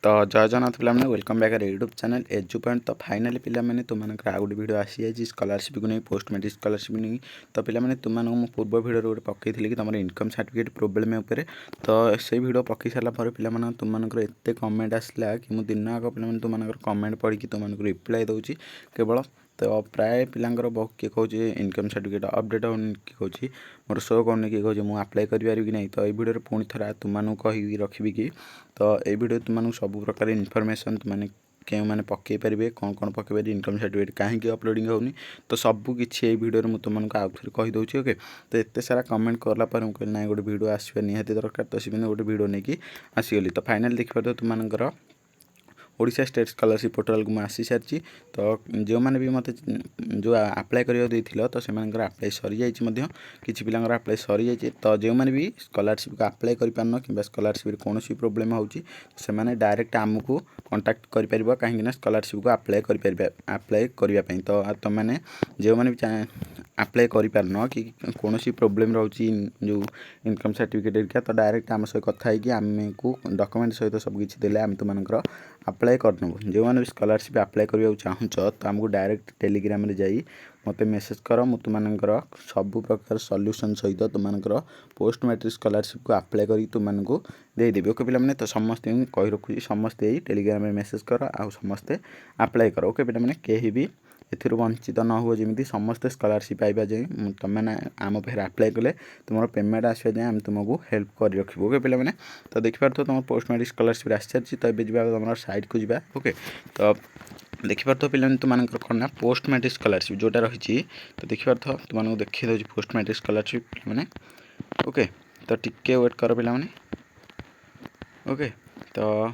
तो जय जगन्नाथ पे welcome back YouTube channel एजु point. तो फाइनाली पे तुम आउ गोटे वीडियो आसी जाए स्कॉलरशिप को नहीं, पोस्ट मैट्रिक स्कॉलरशिप नहीं। तो पे तुम पूर्व वीडियो गोटे पकई कि तुम इनकम सर्टिफिकेट प्रोब्लेम उपर। तो से वीडियो पकई सारा पे तुम एत कमेंट आसला कि मुझे दिन आग पे तुम कमेंट पढ़ी तुमको रिप्लाई दूसरी केवल। तो प्राय पिलांकर बहुत किए कौन इनकम सर्टिफिकेट अपडेट होनी, किए कौन मोर शो करनी, किए कौन मुझे अप्लाई करें कि नहीं। तो ये वीडियो पुणी थोड़ा तुमको कही रखी कि तो ये वीडियो तुमको सब प्रकार इनफॉरमेशन तुमने क्यों मैंने पकई पारे, कौन कौन पकई पारे, इनकम सर्टिफिकेट कहीं अपलोडिंग होनी। तो सबू किसी वीडियो मुझे तुमको आउ थे कहीदे। ओके, तो एत सारा कमेंट कलापर मुझे ना गोटे वीडियो आसवा निहाती दरकार। तो से गोटे वीडियो नहीं कि आसीगली। तो फाइनाल देखिए तुमर ओडिशा स्टेट स्कॉलरशिप पोर्टल को मुझे आसी सारी। तो जो मैंने भी मत जो अप्लाई करवा तो से अप्लाई सरी जाइए, किसी पिला अप्लाई सरी जाइए। तो जो मैंने भी स्कॉलरशिप को अप्लाई कर पारन कि स्कॉलरशिप कौन प्रोब्लेम होने डायरेक्ट आमको कांटेक्ट कर कहीं स्कॉलरशिप को अप्लाई करने। तो तुम मैंने जो मैंने भी अप्लाई कर पारन कि कौन प्रोब्लेम रोचे जो इनकम सर्टिफिकेट तो डायरेक्ट आम सहित कथी आमको डॉक्यूमेंट सहित सबकि देले आम तुमको अप्लाई करनबू। जो मैंने स्कॉलरशिप अप्लाई करने चाहूँ तो आमको डायरेक्ट टेलीग्राम रे जाई मत मेसेज कर, मु तुमको सबु प्रकार सॉल्यूशन सहित तुमको पोस्ट मैट्रिक स्कॉलरशिप को अप्लाई कर तुमको देदेवी। ओके पे तो समस्ते कही रखुच्छी समस्ते टेलीग्राम रे मेसेज कर आ समस्ते अप्लाई कर। ओके पे कहीं भी एथिर वंचित न हो, जमी समस्ते स्कॉलरशिप पाइबा जाए तुमने आम पे अप्लाई कले तुम पेमेंट आसवा जाए आम तुमको हेल्प कर रखू। ओके पे तो देखिपार तो तुम पोस्ट मैट्रिक स्कॉलरशिप आसी सारी। तो ये तुम साइट को जा। ओके, तो देखिपार तो पे तुम कौन पोस्ट मैट्रिक स्कॉलरशिप जोटा रही। तो देखिपार तो तुमको देखी दूसरी पोस्ट मैट्रिक स्कॉलरशिप मैंने। ओके, तो टिके वेट कर पे। ओके, तो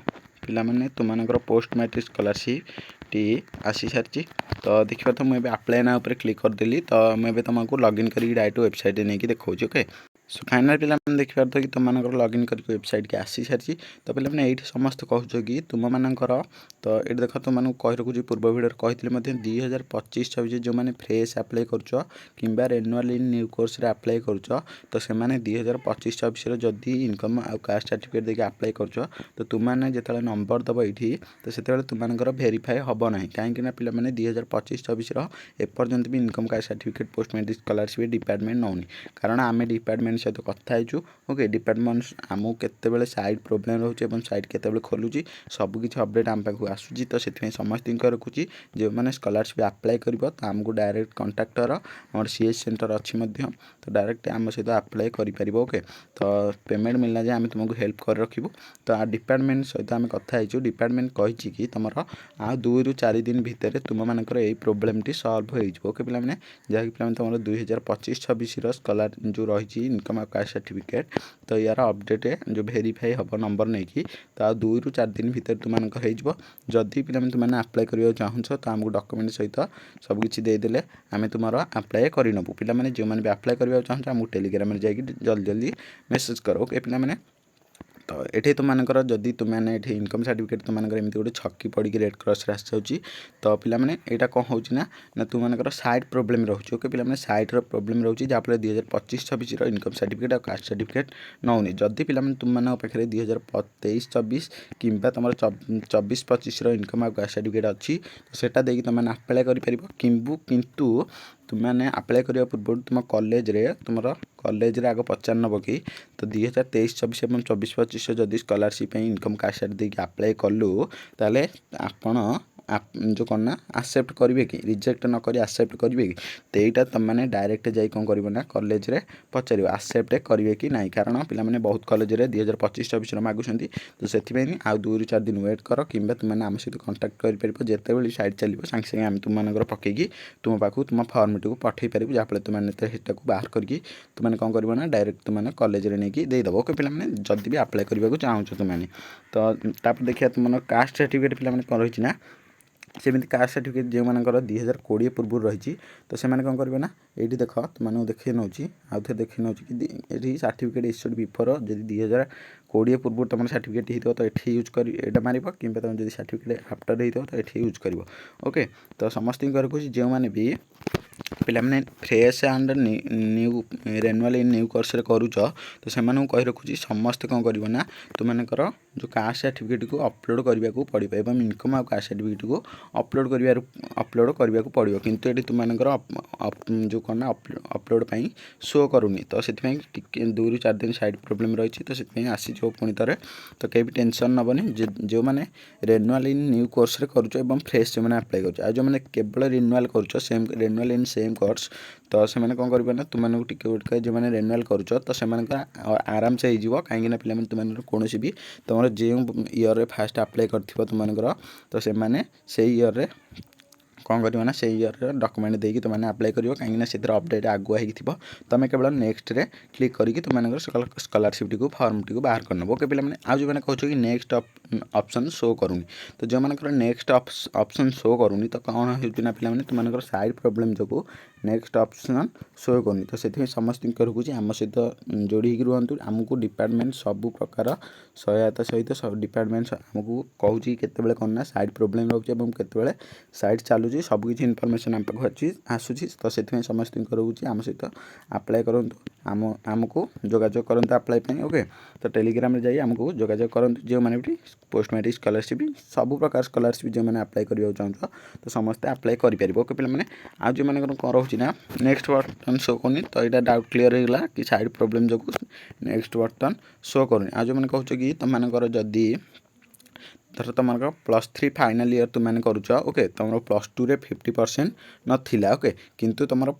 पे तुम पोस्ट मैट्रिक स्कॉलरशिप टी आसी सारी। तो देखिए तो मुझे अप्लाई ना उपर क्लिक करदेली। तो मुझे तुमको लॉगिन कर डायरेक्ट वेबसाइट नहीं देखा। ओके, सो फाइनाल पे देखिए तो कि तुम लॉगिन कर वेबसाइट की आसी सारी। तो पे ये समस्त कह कि तुम मानकर तो ये देख तुमको कही रखुच्छी पूर्व वीडियो कही 2025-26 जो मैंने फ्रेश अप्लाई कर रेनुअल इन न्यू कोर्स अप्लाई कर तो से 2025-26 जदि इनकम आ कास्ट सर्टिफिकेट देखिए अप्लाई कर तो तुमने जो नंबर दब ये तो से तुमको भेरीफाए हम ना कहीं पे 2025-26 एपर्यंत भी income caste certificate post matric scholarship department नौनी, कारण आम डिपार्टमेंट सहित कथा। ओके, डिपार्टमेंट आमको केतबेले साइट प्रोब्लेम रोचे साइट केतबेले खोलुची सबकि अपडेट आम पाक आसूची। तो से समस्त रखुच्छी जो मैंने स्कॉलरशिप अप्लाई कर तो आमको डायरेक्ट कंटाक्टर आम सीएच सेंटर अच्छी तो डायरेक्ट आम सहित अप्लाई कर। ओके, तो पेमेंट मिलना जाए आम तुमको हेल्प कर रखू। तो डिपार्टमेंट सहित आम कथा डिपार्टमेंट कही कि तुम आ 2 ରୁ 4 दिन भितर तुम मानकर यही प्रोब्लेम टी सॉल्व हो। ओके पे जहाँकि पे तुम 2025-26 स्कॉलर जो रही इनकम कास्ट सर्टिफिकेट तो यार अपडेट जो भेरीफाई हम नंबर नहीं कि तो आ 2 ରୁ 4 दिन भितर तुमको जदि पे तुमने अप्लाई करने चाहूँ तो आमको डॉक्यूमेंट सहित सबकि देदेले आम तुम अप्लाई करनबू। पे जो मैंने भी अप्लाई करने चाहूँ आमको टेलीग्राम में जाकि जल्दी जल्दी मेसेज कर। ओके पे तो ये तुमको जदि तुमने ये इनकम सर्टिफिकेट तुमको एमती गोटे छक्की पड़ी रेड क्रॉस आसि तो पे यहाँ कौन हो तुमको साइट प्रोब्लेम रोचे। ओके पे साइट्र प्रोब्लेम रोचे जहाँफल 2025-26 इनकम सर्टिफिकेट और कास्ट सर्टिफिकेट नौनी। जदि पे तुम पाखे 2023-24 कि तुम 24-25 इनकम और कास्ट सर्टिफिकेट अच्छी तो सेटा देखिए तुमने अप्लाई किंतु तुमने अप्लाई करने पूर्व तुम कॉलेज रे तुम कॉलेज रे आग पचार नब कि तो 2023-24 और 24-25 जदि scholarship income caste certificate apply कलु ताले आपण जो करना एक्सेप्ट करेंगे कि रिजेक्ट न करी एक्सेप्ट करेंगे कि तो यहाँ तुमने डायरेक्ट जाई कौन करना कॉलेज रे पचार एक्सेप्ट करेंगे कि नहीं, कारण पे बहुत कॉलेज रे 2025-26 मागुंट। तो से आउ 2 ରୁ 4 दिन वेट कर कि तुमने आम सहित कंटाक्ट कर जितेबाला साइट चलो सांगे सांगे आम तुम पकईकि तुम पाक तुम फर्म टी पठे पारू जहाँफल तुमने बाहर करके तुमने कौन करना डायरेक्ट तुमने कॉलेज रे नहीं देदेव। ओके पे जदि भी अप्लाई करने को चाहूँ तुमने तो देखिए तुम कास्ट सर्टिफिकेट पे कौन रही ना सेमती कास्ट सर्टिफिकेट जो मानकर 2020 पूर्व रही तो से कौन करेंगे ना ये देख तुमको देखे नौ आउ थे देखे नौ कि ये सर्टिफिकेट इश्यूड बिफोर जब 2020 पूर्व तुम सर्टिफिकेट हो तो ये यूज कर मार कि तुम जो सर्टिफिकेट आफ्टर हो तो ये यूज कर। ओके, तो समस्त रखुच्छी जो मैंने भी ପିଲାମାନେ fresh and new renewal in new କୋର୍ସରେ କରୁଛ ତ ସେମାନଙ୍କୁ କହି ରଖୁଛି ସମସ୍ତେ କ'ଣ କରିବ ନା ତୁମମାନଙ୍କର ଯେଉଁ କାଷ୍ଟ ସାର୍ଟିଫିକେଟ୍କୁ ଅପଲୋଡ଼ କରିବାକୁ ପଡ଼ିବ ଏବଂ ଇନକମ୍ ଆଉ କାଷ୍ଟ ସାର୍ଟିଫିକେଟ୍କୁ ଅପଲୋଡ଼ କରିବାକୁ ପଡ଼ିବ କିନ୍ତୁ ଏଠି ତୁମମାନଙ୍କର ଯେଉଁ କ'ଣ ନା ଅପଲୋଡ଼ ପାଇଁ ଶୋ କରୁନି ତ ସେଥିପାଇଁ ଟିକେ 2 ରୁ 4 ଦିନ ସାଇଡ଼୍ ପ୍ରୋବ୍ଲେମ୍ ରହିଛି ତ ସେଥିପାଇଁ ଆସିଯିବ ପୁଣି ଥରେ ତ କେହି ବି ଟେନସନ୍ ନେବନି ଯେଉଁମାନେ ରେନୁଆଲ୍ ଇନ୍ ନ୍ୟୁ କୋର୍ସରେ କରୁଛ ଏବଂ ଫ୍ରେଶ୍ ଯେଉଁମାନେ ଆପ୍ଲାଏ କରୁଛ ଆଉ ଯେଉଁମାନେ କେବଳ ରିନ୍ୟୁଆଲ୍ କରୁଛ ରେନୁଆଲ୍ ଇନ୍ ସେମ୍ କୋର୍ସ ତ ସେମାନେ କ'ଣ କରିବେ ନା ତୁମମାନଙ୍କୁ ଟିକେ ଯେଉଁମାନେ ରେନୁଆଲ୍ କରୁଛ ତ ସେମାନଙ୍କର ଆରାମସେ ହେଇଯିବ କାହିଁକିନା ପିଲାମାନେ ତୁମମାନଙ୍କର କୌଣସି ବି ତୁମର ଯେଉଁ ଇୟର୍ରେ ଫାଷ୍ଟ ଆପ୍ଲାଏ କରିଥିବ ତୁମମାନଙ୍କର ତ ସେମାନେ ସେଇ ଇୟର୍ରେ କ'ଣ କରିବ ନା ସେଇ ଇୟର୍ର ଡକୁମେଣ୍ଟ ଦେଇକି ତୁମେ ଆପ୍ଲାଏ କରିବ କାହିଁକିନା ସେଥିରେ ଅପଡ଼େଟ୍ ଆଗୁଆ ହେଇକି ଥିବ ତୁମେ କେବଳ ନେକ୍ସଟ୍ରେ କ୍ଲିକ୍ କରିକି ତୁମମାନଙ୍କର ସ୍କଲାରସିପ୍ଟିକୁ ଫର୍ମଟିକୁ ବାହାର କରିନେବ ଓକେ ପିଲାମାନେ ଆଉ ଯେଉଁମାନେ କହୁଛ କି ନେକ୍ସଟ ଅପସନ୍ ଶୋ କରୁନି ତ ଯେଉଁମାନଙ୍କର ନେକ୍ସଟ ଅପସନ୍ ଶୋ କରୁନି ତ କ'ଣ ହେଉଛି ନା ପିଲାମାନେ ତୁମମାନଙ୍କର ସାଇଡ଼୍ ପ୍ରୋବ୍ଲେମ୍ ଯୋଗୁଁ ନେକ୍ସଟ ଅପସନ୍ ଶୋ କରୁନି ତ ସେଥିପାଇଁ ସମସ୍ତଙ୍କୁ ରଖୁଛି ଆମ ସହିତ ଯୋଡ଼ି ହେଇକି ରୁହନ୍ତୁ ଆମକୁ ଡିପାର୍ଟମେଣ୍ଟ ସବୁ ପ୍ରକାର ସହାୟତା ସହିତ ଡିପାର୍ଟମେଣ୍ଟ ଆମକୁ କହୁଛି କେତେବେଳେ କ'ଣ ନା ସାଇଡ଼୍ ପ୍ରୋବ୍ଲେମ୍ ରହୁଛି ଏବଂ କେତେବେଳେ ସାଇଡ଼୍ ଚାଲୁଛି ସବୁକିଛି ଇନଫର୍ମେସନ୍ ଆମ ପାଖକୁ ଆସୁଛି ତ ସେଥିପାଇଁ ସମସ୍ତଙ୍କୁ ରହୁଛି ଆମ ସହିତ ଆପ୍ଲାଏ କରନ୍ତୁ ଆମକୁ ଯୋଗାଯୋଗ କରନ୍ତୁ ଆପ୍ଲାଏ ପାଇଁ ଓକେ ତ ଟେଲିଗ୍ରାମରେ ଯାଇ ଆମକୁ ଯୋଗାଯୋଗ କରନ୍ତୁ ଯେଉଁମାନେ ବି ପୋଷ୍ଟ ମ୍ୟାଟ୍ରିକ୍ ସ୍କଲାରସିପ୍ ସବୁ ପ୍ରକାର ସ୍କଲାରସିପ୍ ଯେଉଁମାନେ ଆପ୍ଲାଏ କରିବାକୁ ଚାହୁଁଛ ତ ସମସ୍ତେ ଆପ୍ଲାଏ କରିପାରିବ ଓକେ ପିଲାମାନେ ଆଉ ଯେଉଁମାନଙ୍କର କ'ଣ ରହୁଛି ନା ନେକ୍ସଟ ବଟନ୍ ଶୋ କରୁନି ତ ଏଇଟା ଡାଉଟ୍ କ୍ଲିୟର ହେଇଗଲା କି ସାଇଡ଼୍ ପ୍ରୋବ୍ଲେମ୍ ଯୋଗୁଁ ନେକ୍ସଟ ବଟନ୍ ଶୋ କରୁନି ଆଉ ଯେଉଁମାନେ କହୁଛ କି ତୁମମାନଙ୍କର ଯଦି ଧର ତୁମର +3 ଫାଇନାଲ୍ ଇୟର୍ ତୁମେ କରୁଛ ଓକେ ତୁମର +2ରେ 50% ନଥିଲା ଓକେ କିନ୍ତୁ ତୁମର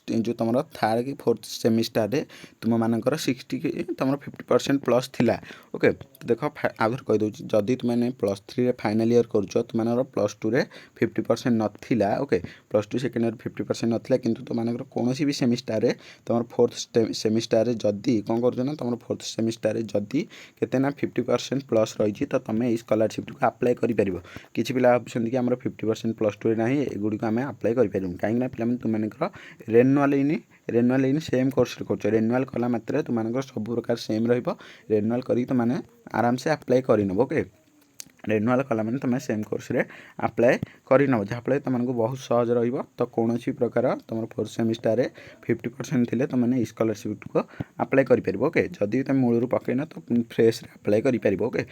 ଯେଉଁ ତୁମର ଥାର୍ଡ଼ କି ଫୋର୍ଥ ସେମିଷ୍ଟାରରେ ତୁମମାନଙ୍କର 60 କି ତୁମର 50% ପ୍ଲସ୍ ଥିଲା ଓକେ ଦେଖ ଆଉଥରେ କହିଦେଉଛି ଯଦି ତୁମେ +3ରେ ଫାଇନାଲ୍ ଇୟର୍ କରୁଛ ତୁମମାନଙ୍କର +2ରେ 50% ନଥିଲା ଓକେ +2 ସେକେଣ୍ଡ ଇୟର୍ 50% ନଥିଲା କିନ୍ତୁ ତୁମମାନଙ୍କର କୌଣସି ବି ସେମିଷ୍ଟାରରେ ତୁମର ଫୋର୍ଥ ସେମିଷ୍ଟାରରେ ଯଦି କ'ଣ କରୁଛ ନା ତୁମର ଫୋର୍ଥ ସେମିଷ୍ଟାରରେ ଯଦି କେତେ ନା 50% ପ୍ଲସ୍ ରହିଛି ତ ତୁମେ ଏଇ ସ୍କଲାରସିପ୍ଟିକୁ ଆପ୍ଲାଏ କରିପାରିବ କିଛି ପିଲା ଭାବୁଛନ୍ତି କି ଆମର 50% +2ରେ ନାହିଁ ଏଗୁଡ଼ିକୁ ଆମେ ଆପ୍ଲାଏ କରିପାରିବୁ କାହିଁକିନା ପିଲାମାନେ ତୁମମାନଙ୍କର ରେନୁଆଲ୍ ଇନ୍ ସେମ୍ କୋର୍ସରେ କରୁଛ ରେନୁଆଲ୍ କଲା ମାତ୍ରେ ତୁମମାନଙ୍କର ସବୁ ପ୍ରକାର ସେମ୍ ରହିବ ରେନୁଆଲ୍ କରିକି ତୁମେ ଆରାମସେ ଆପ୍ଲାଏ କରିନେବ ଓକେ ରେନୁଆଲ୍ କଲା ମାନେ ତୁମେ ସେମ୍ କୋର୍ସରେ ଆପ୍ଲାଏ କରିନେବ ଯାହାଫଳରେ ତୁମମାନଙ୍କୁ ବହୁତ ସହଜ ରହିବ ତ କୌଣସି ପ୍ରକାର ତୁମର ଫୋର୍ଥ ସେମିଷ୍ଟାରରେ 50% ଥିଲେ ତୁମେ ଏଇ ସ୍କଲାରସିପ୍ଟିକୁ ଆପ୍ଲାଏ କରିପାରିବ ଓକେ ଯଦି ତୁମେ ମୂଳରୁ ପକାଇନ ତ ଫ୍ରେଶ୍ରେ ଆପ୍ଲାଏ କରିପାରିବ ଓକେ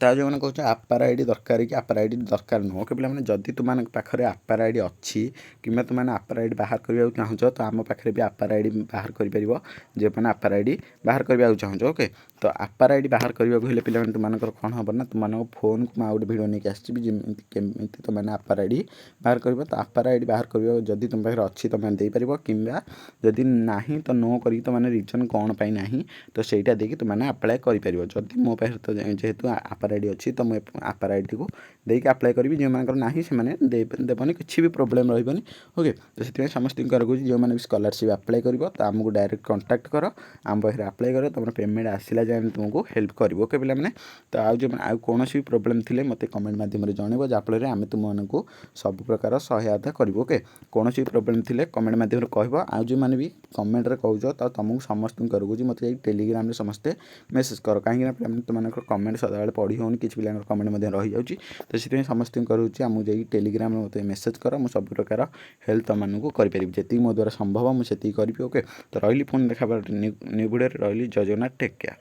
ତା ଯେଉଁମାନେ କହୁଛ ଆପାର ଆଇ ଡ଼ି ଦରକାର କି ଆପାର ଆଇ ଡ଼ି ଦରକାର ନୁହଁ ଓକେ ପିଲାମାନେ ଯଦି ତୁମମାନଙ୍କ ପାଖରେ ଆପାର ଆଇ ଡ଼ି ଅଛି କିମ୍ବା ତୁମେ ଆପାର ଆଇ ଡ଼ି ବାହାର କରିବାକୁ ଚାହୁଁଛ ତ ଆମ ପାଖରେ ବି ଆପାର ଆଇ ଡ଼ି ବାହାର କରିପାରିବ ଯେଉଁମାନେ ଆପାର ଆଇ ଡ଼ି ବାହାର କରିବାକୁ ଚାହୁଁଛ ଓକେ ତ ଆପାର ଆଇ ଡ଼ି ବାହାର କରିବାକୁ ହେଲେ ପିଲାମାନେ ତୁମମାନଙ୍କର କ'ଣ ହେବ ନା ତୁମମାନଙ୍କ ଫୋନ୍କୁ ମୁଁ ଆଉ ଗୋଟେ ଭିଡ଼ିଓ ନେଇକି ଆସିବି ଯେମିତି କେମିତି ତୁମେ ଆପାର ଆଇ ଡ଼ି ବାହାର କରିବ ତ ଆପାର ଆଇ ଡ଼ି ବାହାର କରିବା ଯଦି ତୁମ ପାଖରେ ଅଛି ତୁମେ ଦେଇପାରିବ କିମ୍ବା ଯଦି ନାହିଁ ତ ନୋ କରିକି ତୁମେ ରିଜନ୍ କ'ଣ ପାଇଁ ନାହିଁ ତ ସେଇଟା ଦେଇକି ତୁମେ ଆପ୍ଲାଏ କରିପାରିବ ଯଦି ମୋ ପାଖରେ ତ ଯେହେତୁ ଆପାର ଆଇ ଡ଼ି ଅଛି ତ ମୁଁ ଆପାର ଆଇ ଡ଼ିକୁ ଦେଇକି ଆପ୍ଲାଏ କରିବି ଯେଉଁମାନଙ୍କର ନାହିଁ ସେମାନେ ଦେବନି କିଛି ବି ପ୍ରୋବ୍ଲେମ୍ ରହିବନି ଓକେ ତ ସେଥିପାଇଁ ସମସ୍ତଙ୍କୁ ରଖୁଛି ଯେଉଁମାନେ ବି ସ୍କଲାରସିପ୍ ଆପ୍ଲାଏ କରିବ ତ ଆମକୁ ଡାଇରେକ୍ଟ କଣ୍ଟାକ୍ଟ କର ଆମ ପାଖରେ ଆପ୍ଲାଏ କର ତୁମର ପେମେଣ୍ଟ ଆସିଲା ଯାଏ ତୁମକୁ ହେଲ୍ପ କରିବ ଓକେ ପିଲାମାନେ ତ ଆଉ କୌଣସି ବି ପ୍ରୋବ୍ଲେମ୍ ଥିଲେ ମୋତେ କମେଣ୍ଟ ମାଧ୍ୟମରେ ଜଣାଇବ ଯାହାଫଳରେ ଆମେ ତୁମମାନଙ୍କୁ ସବୁ ପ୍ରକାର ସହାୟତା କରିବୁ ଓକେ କୌଣସି ପ୍ରୋବ୍ଲେମ୍ ଥିଲେ କମେଣ୍ଟ ମାଧ୍ୟମରେ କହିବ ଆଉ ଯେଉଁମାନେ ବି କମେଣ୍ଟରେ କହୁଛ ତ ତୁମକୁ ସମସ୍ତଙ୍କୁ ରଖୁଛି ମୋତେ ଏଇ ଟେଲିଗ୍ରାମରେ ସମସ୍ତେ ମେସେଜ୍ କର କାହିଁକିନା ପିଲାମାନେ ତୁମମାନଙ୍କର କମେଣ୍ଟ ସଦାବେଳେ ପଢ଼ି ହେଉନି କିଛି ପିଲାଙ୍କର କମେଣ୍ଟ ମଧ୍ୟ ରହିଯାଉଛି ତ ସେଥିପାଇଁ ସମସ୍ତଙ୍କୁ କରୁଛି ଆମକୁ ଯାଇକି ଟେଲିଗ୍ରାମରେ ମୋତେ ମେସେଜ୍ କର ମୁଁ ସବୁ ପ୍ରକାର ହେଲ୍ପ ତୁମମାନଙ୍କୁ କରିପାରିବି ଯେତିକି ମୋ ଦ୍ୱାରା ସମ୍ଭବ ମୁଁ ସେତିକି କରିବି ଓକେ ତ ରହିଲି ପୁଣି ଦେଖା ନ୍ୟୁ ଭିଡ଼ିଓରେ ରହିଲି ଜୟ ଜଗନ୍ନାଥ ଟେକ୍ କେୟାର।